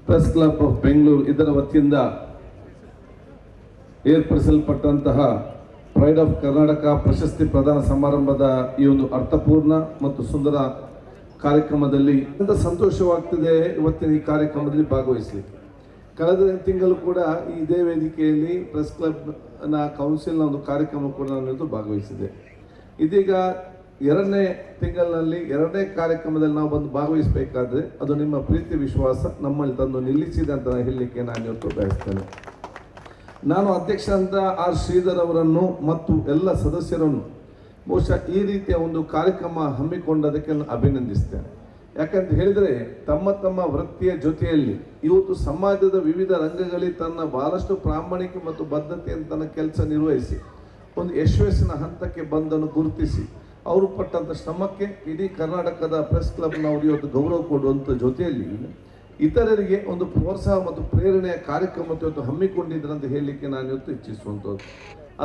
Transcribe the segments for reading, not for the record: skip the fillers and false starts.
Press club of Bengaluru ಇದರ ವತಿಯಿಂದ ಏರ್ಪಡಿಸಲ್ಪಟ್ಟಂತಹ pride of Karnataka ಪ್ರಶಸ್ತಿ ಪ್ರದಾನ ಸಮಾರಂಭದ ಈ ಒಂದು ಅರ್ಥಪೂರ್ಣ ಮತ್ತು ಸುಂದರ ಕಾರ್ಯಕ್ರಮದಲ್ಲಿ ಸಂತೋಷವಾಗ್ತಿದೆ ಇವತ್ತಿನ ಈ ಕಾರ್ಯಕ್ರಮದಲ್ಲಿ ಭಾಗವಹಿಸಲಿಕ್ಕೆ. ಕಳೆದ ತಿಂಗಳು ಕೂಡ ಇದೇ ವೇದಿಕೆಯಲ್ಲಿ ಪ್ರೆಸ್ ಕ್ಲಬ್ನ ಕೌನ್ಸಿಲ್ನ ಒಂದು ಕಾರ್ಯಕ್ರಮ ಕೂಡ ನಾನು ಭಾಗವಹಿಸಿದೆ. ಇದೀಗ ಎರಡನೇ ತಿಂಗಳಿನಲ್ಲಿ ಎರಡನೇ ಕಾರ್ಯಕ್ರಮದಲ್ಲಿ ನಾವು ಬಂದು ಭಾಗವಹಿಸಬೇಕಾದ್ರೆ ಅದು ನಿಮ್ಮ ಪ್ರೀತಿ ವಿಶ್ವಾಸ ನಮ್ಮಲ್ಲಿ ತಂದು ನಿಲ್ಲಿಸಿದೆ ಅಂತ ಹೇಳಲಿಕ್ಕೆ ನಾನು ಇವತ್ತು ಬಯಸ್ತೇನೆ. ನಾನು ಅಧ್ಯಕ್ಷರಾದ ಆರ್ ಶ್ರೀಧರ್ ಅವರನ್ನು ಮತ್ತು ಎಲ್ಲ ಸದಸ್ಯರನ್ನು ಬಹುಶಃ ಈ ರೀತಿಯ ಒಂದು ಕಾರ್ಯಕ್ರಮ ಹಮ್ಮಿಕೊಂಡದಕ್ಕೆ ನಾನು ಅಭಿನಂದಿಸ್ತೇನೆ. ಯಾಕಂತ ಹೇಳಿದರೆ ತಮ್ಮ ತಮ್ಮ ವೃತ್ತಿಯ ಜೊತೆಯಲ್ಲಿ ಇವತ್ತು ಸಮಾಜದ ವಿವಿಧ ರಂಗಗಳಲ್ಲಿ ತನ್ನ ಬಹಳಷ್ಟು ಪ್ರಾಮಾಣಿಕ ಮತ್ತು ಬದ್ಧತೆಯನ್ನು ತನ್ನ ಕೆಲಸ ನಿರ್ವಹಿಸಿ ಒಂದು ಯಶಸ್ಸಿನ ಹಂತಕ್ಕೆ ಬಂದನ್ನು ಗುರುತಿಸಿ ಅವರು ಪಟ್ಟಂಥ ಶ್ರಮಕ್ಕೆ ಇಡೀ ಕರ್ನಾಟಕದ ಪ್ರೆಸ್ ಕ್ಲಬ್ನವರು ಇವತ್ತು ಗೌರವ ಕೊಡುವಂಥ ಜೊತೆಯಲ್ಲಿ ಇತರರಿಗೆ ಒಂದು ಪ್ರೋತ್ಸಾಹ ಮತ್ತು ಪ್ರೇರಣೆಯ ಕಾರ್ಯಕ್ರಮ ಇವತ್ತು ಹಮ್ಮಿಕೊಂಡಿದ್ದಾರೆ ಅಂತ ಹೇಳಲಿಕ್ಕೆ ನಾನು ಇವತ್ತು ಇಚ್ಛಿಸುವಂಥದ್ದು.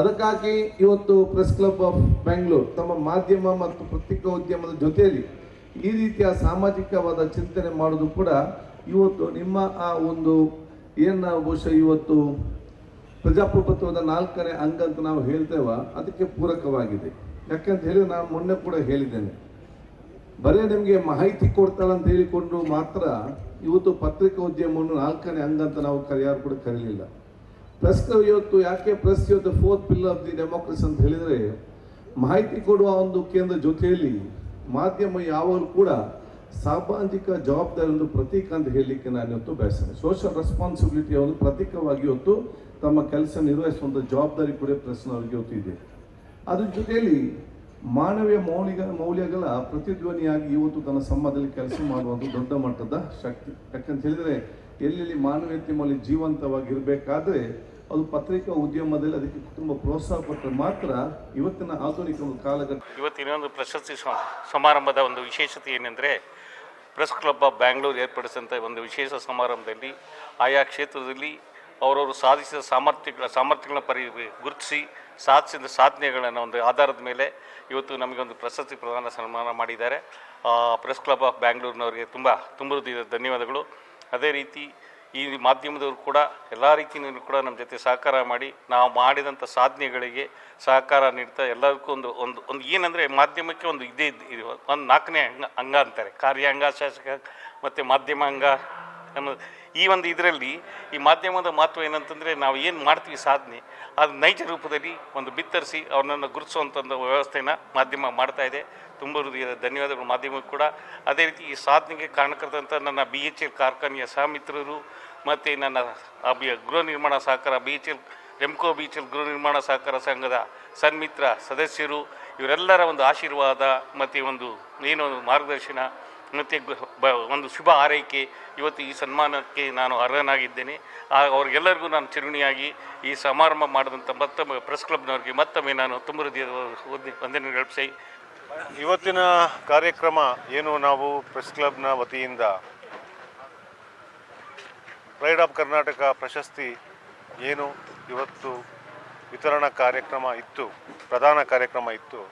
ಅದಕ್ಕಾಗಿ ಇವತ್ತು ಪ್ರೆಸ್ ಕ್ಲಬ್ ಆಫ್ ಬೆಂಗಳೂರು ತಮ್ಮ ಮಾಧ್ಯಮ ಮತ್ತು ಪತ್ರಿಕೋದ್ಯಮದ ಜೊತೆಯಲ್ಲಿ ಈ ರೀತಿಯ ಸಾಮಾಜಿಕವಾದ ಚಿಂತನೆ ಮಾಡೋದು ಕೂಡ ಇವತ್ತು ನಿಮ್ಮ ಆ ಒಂದು ಏನು ನಾವು ಬಹುಶಃ ಇವತ್ತು ಪ್ರಜಾಪ್ರಭುತ್ವದ 4ನೇ ಅಂಗ ಅಂತ ನಾವು ಹೇಳ್ತೇವ ಅದಕ್ಕೆ ಪೂರಕವಾಗಿದೆ. ಯಾಕಂತ ಹೇಳಿ ನಾನು ಮೊನ್ನೆ ಕೂಡ ಹೇಳಿದ್ದೇನೆ, ಬರೀ ನಿಮಗೆ ಮಾಹಿತಿ ಕೊಡ್ತಾಳೆ ಅಂತ ಹೇಳಿಕೊಂಡು ಮಾತ್ರ ಇವತ್ತು ಪತ್ರಿಕೋದ್ಯಮವನ್ನು 4ನೇ ಅಂಗ ಅಂತ ನಾವು ಯಾರು ಕೂಡ ಕರೀಲಿಲ್ಲ. ಪ್ರೆಸ್ ಇವತ್ತು ಯಾಕೆ ಪ್ರೆಸ್ ಇವತ್ತು 4th pillar of the democracy ಅಂತ ಹೇಳಿದರೆ ಮಾಹಿತಿ ಕೊಡುವ ಒಂದು ಕೇಂದ್ರ ಜೊತೆಯಲ್ಲಿ ಮಾಧ್ಯಮ ಯಾವಾಗಲೂ ಕೂಡ ಸಾಮಾಜಿಕ ಜವಾಬ್ದಾರಿ ಒಂದು ಪ್ರತೀಕ ಅಂತ ಹೇಳಲಿಕ್ಕೆ ನಾನು ಇವತ್ತು ಬಯಸ್ತೇನೆ. ಸೋಷಿಯಲ್ ರೆಸ್ಪಾನ್ಸಿಬಿಲಿಟಿಯ ಒಂದು ಪ್ರತೀಕವಾಗಿ ಇವತ್ತು ತಮ್ಮ ಕೆಲಸ ನಿರ್ವಹಿಸುವಂಥ ಜವಾಬ್ದಾರಿ ಕೂಡ ಪ್ರೆಸ್ನವರಿಗೆ ಇವತ್ತು ಇದೆ. ಅದ್ರ ಜೊತೆಯಲ್ಲಿ ಮಾನವೀಯ ಮೌಲ್ಯಗಳ ಪ್ರತಿಧ್ವನಿಯಾಗಿ ಇವತ್ತು ತನ್ನ ಸಮಾಜದಲ್ಲಿ ಕೆಲಸ ಮಾಡುವಂಥ ದೊಡ್ಡ ಮಟ್ಟದ ಶಕ್ತಿ. ಯಾಕಂತ ಹೇಳಿದರೆ ಎಲ್ಲೆಲ್ಲಿ ಮಾನವೀಯತೆ ಮೌಲ್ಯ ಜೀವಂತವಾಗಿರಬೇಕಾದ್ರೆ ಅದು ಪತ್ರಿಕಾ ಉದ್ಯಮದಲ್ಲಿ ಅದಕ್ಕೆ ತುಂಬ ಪ್ರೋತ್ಸಾಹ ಕೊಟ್ಟರೆ ಮಾತ್ರ ಇವತ್ತಿನ ಆಧುನಿಕ ಒಂದು ಕಾಲಘಟ್ಟ. ಇವತ್ತಿನ ಒಂದು ಪ್ರಶಸ್ತಿ ಸಮಾರಂಭದ ಒಂದು ವಿಶೇಷತೆ ಏನೆಂದರೆ ಪ್ರೆಸ್ ಕ್ಲಬ್ ಆಫ್ ಬ್ಯಾಂಗ್ಳೂರು ಏರ್ಪಡಿಸಿದಂಥ ಒಂದು ವಿಶೇಷ ಸಮಾರಂಭದಲ್ಲಿ ಆಯಾ ಕ್ಷೇತ್ರದಲ್ಲಿ ಅವರವರು ಸಾಧಿಸಿದ ಸಾಮರ್ಥ್ಯಗಳನ್ನ ಗುರುತಿಸಿ ಸಾಧಿಸಿದ ಸಾಧನೆಗಳನ್ನು ಒಂದು ಆಧಾರದ ಮೇಲೆ ಇವತ್ತು ನಮಗೊಂದು ಪ್ರಶಸ್ತಿ ಪ್ರದಾನ ಸನ್ಮಾನ ಮಾಡಿದ್ದಾರೆ. ಪ್ರೆಸ್ ಕ್ಲಬ್ ಆಫ್ ಬ್ಯಾಂಗ್ಳೂರಿನವರಿಗೆ ತುಂಬ ಹೃದಯದ ಧನ್ಯವಾದಗಳು. ಅದೇ ರೀತಿ ಈ ಮಾಧ್ಯಮದವರು ಕೂಡ ಎಲ್ಲ ರೀತಿಯಲ್ಲೂ ಕೂಡ ನಮ್ಮ ಜೊತೆ ಸಹಕಾರ ಮಾಡಿ ನಾವು ಮಾಡಿದಂಥ ಸಾಧನೆಗಳಿಗೆ ಸಹಕಾರ ನೀಡ್ತಾ ಎಲ್ಲದಕ್ಕೂ ಒಂದು ಏನಂದರೆ ಮಾಧ್ಯಮಕ್ಕೆ ಒಂದು ಇದೇ ಒಂದು 4ನೇ ಅಂಗ ಅಂತಾರೆ, ಕಾರ್ಯಾಂಗ, ಶಾಸಕ ಮತ್ತು ಮಾಧ್ಯಮ ಅಂಗ ಅನ್ನೋದು. ಈ ಒಂದು ಇದರಲ್ಲಿ ಈ ಮಾಧ್ಯಮದ ಮಹತ್ವ ಏನಂತಂದರೆ ನಾವು ಏನು ಮಾಡ್ತೀವಿ ಸಾಧನೆ ಅದು ನೈಜ ರೂಪದಲ್ಲಿ ಒಂದು ಬಿತ್ತರಿಸಿ ಅವ್ರನ್ನ ಗುರುತಿಸುವಂಥ ವ್ಯವಸ್ಥೆನ ಮಾಧ್ಯಮ ಮಾಡ್ತಾ ಇದೆ. ತುಂಬ ಹೃದಯದ ಧನ್ಯವಾದಗಳು ಮಾಧ್ಯಮಕ್ಕೆ ಕೂಡ. ಅದೇ ರೀತಿ ಈ ಸಾಧನೆಗೆ ಕಾರಣಕರ್ತಂಥ ನನ್ನ BHL ಕಾರ್ಖಾನೆಯ ಸಹಮಿತ್ರರು ಮತ್ತು ನನ್ನ ಗೃಹ ನಿರ್ಮಾಣ ಸಹಕಾರ ರೆಮ್ಕೋ BHL ಗೃಹ ನಿರ್ಮಾಣ ಸಹಕಾರ ಸಂಘದ ಸನ್ಮಿತ್ರ ಸದಸ್ಯರು ಇವರೆಲ್ಲರ ಒಂದು ಆಶೀರ್ವಾದ ಮತ್ತು ಒಂದು ಏನೋ ಮಾರ್ಗದರ್ಶನ ಮತ್ತು ಒಂದು ಶುಭ ಹಾರೈಕೆ ಇವತ್ತು ಈ ಸನ್ಮಾನಕ್ಕೆ ನಾನು ಅರ್ಹನಾಗಿದ್ದೇನೆ. ಅವ್ರಿಗೆಲ್ಲರಿಗೂ ನಾನು ಚಿರುಣಿಯಾಗಿ ಈ ಸಮಾರಂಭ ಮಾಡಿದಂಥ ಮತ್ತೊಮ್ಮೆ ಪ್ರೆಸ್ ಕ್ಲಬ್ನವ್ರಿಗೆ ಮತ್ತೊಮ್ಮೆ ನಾನು ತುಂಬ ಹೃದಯದ ವಂದನೆಗಳು. ಇವತ್ತಿನ ಕಾರ್ಯಕ್ರಮ ಏನು ನಾವು ಪ್ರೆಸ್ ಕ್ಲಬ್ನ ವತಿಯಿಂದ ಪ್ರೈಡ್ ಆಫ್ ಕರ್ನಾಟಕ ಪ್ರಶಸ್ತಿ ಏನು ಇವತ್ತು ವಿತರಣಾ ಕಾರ್ಯಕ್ರಮ ಇತ್ತು, ಪ್ರಧಾನ ಕಾರ್ಯಕ್ರಮ ಇತ್ತು.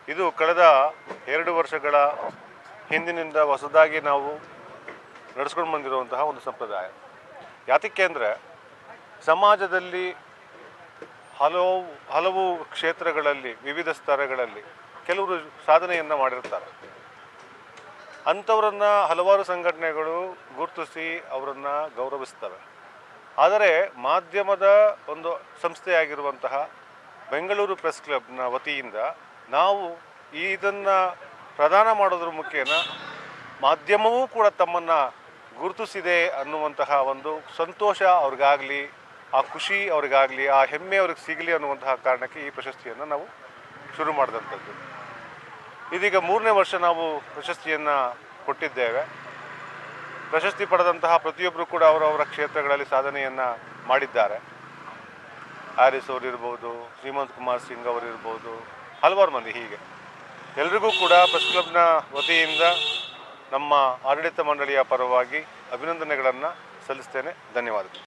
ಇದು ಕಳೆದ 2 ವರ್ಷಗಳ ಹಿಂದಿನಿಂದ ಹೊಸದಾಗಿ ನಾವು ನಡೆಸ್ಕೊಂಡು ಬಂದಿರುವಂತಹ ಒಂದು ಸಂಪ್ರದಾಯ. ಯಾತಕ್ಕೆ ಅಂದರೆ ಸಮಾಜದಲ್ಲಿ ಹಲವು ಕ್ಷೇತ್ರಗಳಲ್ಲಿ ವಿವಿಧ ಸ್ತರಗಳಲ್ಲಿ ಕೆಲವರು ಸಾಧನೆಯನ್ನು ಮಾಡಿರ್ತಾರೆ. ಅಂಥವರನ್ನು ಹಲವಾರು ಸಂಘಟನೆಗಳು ಗುರುತಿಸಿ ಅವರನ್ನು ಗೌರವಿಸ್ತವೆ. ಆದರೆ ಮಾಧ್ಯಮದ ಒಂದು ಸಂಸ್ಥೆಯಾಗಿರುವಂತಹ ಬೆಂಗಳೂರು ಪ್ರೆಸ್ ಕ್ಲಬ್ನ ವತಿಯಿಂದ ನಾವು ಇದನ್ನು ಪ್ರದಾನ ಮಾಡೋದ್ರ ಮುಖೇನ ಮಾಧ್ಯಮವೂ ಕೂಡ ತಮ್ಮನ್ನು ಗುರುತಿಸಿದೆ ಅನ್ನುವಂತಹ ಒಂದು ಸಂತೋಷ ಅವ್ರಿಗಾಗಲಿ, ಆ ಖುಷಿ ಅವ್ರಿಗಾಗಲಿ, ಆ ಹೆಮ್ಮೆ ಅವ್ರಿಗೆ ಸಿಗಲಿ ಅನ್ನುವಂತಹ ಕಾರಣಕ್ಕೆ ಈ ಪ್ರಶಸ್ತಿಯನ್ನು ನಾವು ಶುರು ಮಾಡಿದಂಥದ್ದು. ಇದೀಗ 3ನೇ ವರ್ಷ ನಾವು ಪ್ರಶಸ್ತಿಯನ್ನು ಕೊಟ್ಟಿದ್ದೇವೆ. ಪ್ರಶಸ್ತಿ ಪಡೆದಂತಹ ಪ್ರತಿಯೊಬ್ಬರು ಕೂಡ ಅವರವರ ಕ್ಷೇತ್ರಗಳಲ್ಲಿ ಸಾಧನೆಯನ್ನು ಮಾಡಿದ್ದಾರೆ. ಹ್ಯಾರಿಸ್ ಅವರಿರ್ಬೋದು, ಶ್ರೀಮಂತ್ ಕುಮಾರ್ ಸಿಂಗ್ ಅವರಿರ್ಬೋದು, ಹಲವಾರು ಮಂದಿ. ಹೀಗೆ ಎಲ್ರಿಗೂ ಕೂಡ ಪ್ರೆಸ್ ಕ್ಲಬ್ನ ವತಿಯಿಂದ ನಮ್ಮ ಆಡಳಿತ ಮಂಡಳಿಯ ಪರವಾಗಿ ಅಭಿನಂದನೆಗಳನ್ನು ಸಲ್ಲಿಸ್ತೇನೆ. ಧನ್ಯವಾದಗಳು.